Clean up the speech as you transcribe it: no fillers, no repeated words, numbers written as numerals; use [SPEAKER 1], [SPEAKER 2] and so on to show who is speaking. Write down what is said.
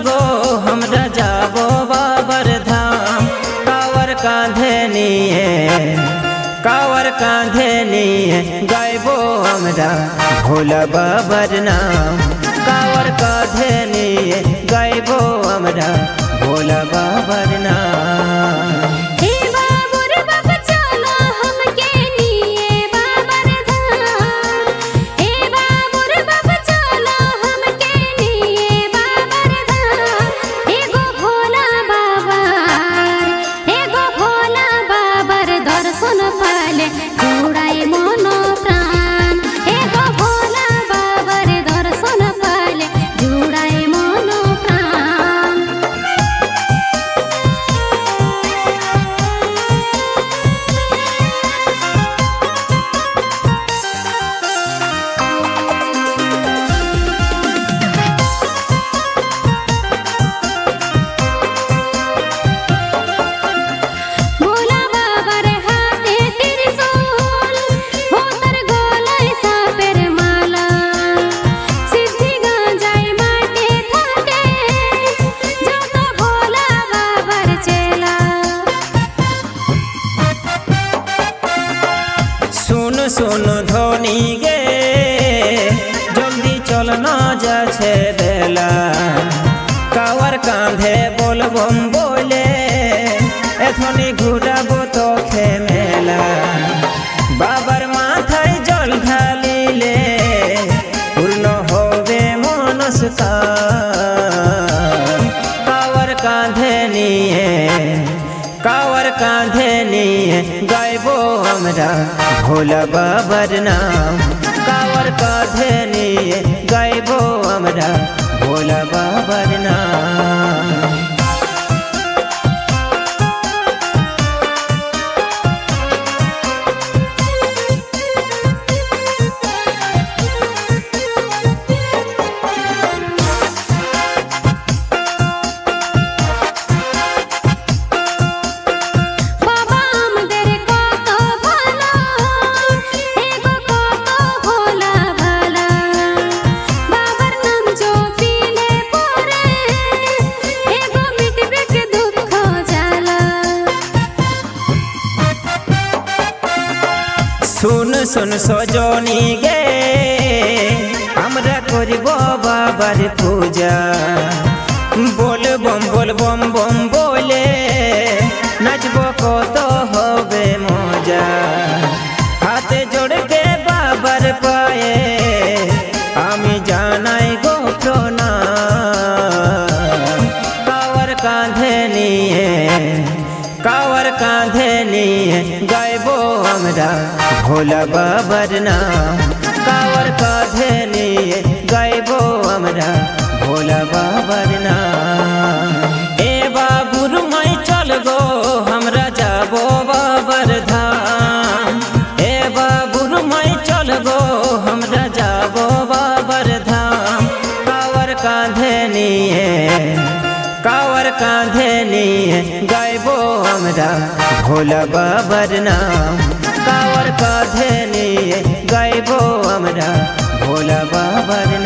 [SPEAKER 1] गो हमरा जाबो बाबर धाम। कावर कांधे निये गायबो हमरा भोला बाबर नाम। कावर कांधे निये गायबो हमरा भोला बाबर नाम। सुन धोनी गे जल्दी चल ना जा छे बेला। कावर कांधे बोल बम बोले एथनी घुराबो तो खे मेला। बाबर माथाय जल ढालिले पूर्ण होवे मनस्कार। कावर कांधे निये गायबो हमरा भोला बाबर नाम। कावर कांधे निये गायबो हमरा भोला बाबर नाम। सुन सजनी गे हमरा करबो बाबर पूजा। बोल बम बम बोले नाचबो कत होबे मजा। हाथे जोड़ के बाबर पाए आमी जानाई गो प्रणाम। कावर कांधे निये गायबो हमरा भोला बाबर नाम। कावर कांधे निये गायबो हमरा भोला बाबर नाम। ए बाबू रुमाई चल गो हमरा जाबो बाबर धाम। ए बाबू रुमाई चल गो हमरा जाबो बाबर धाम। कावर कांधे निये गायबो हमरा भोला बाबर नाम। कावर कांधे निये गायबो हमरा भोला बाबर नाम।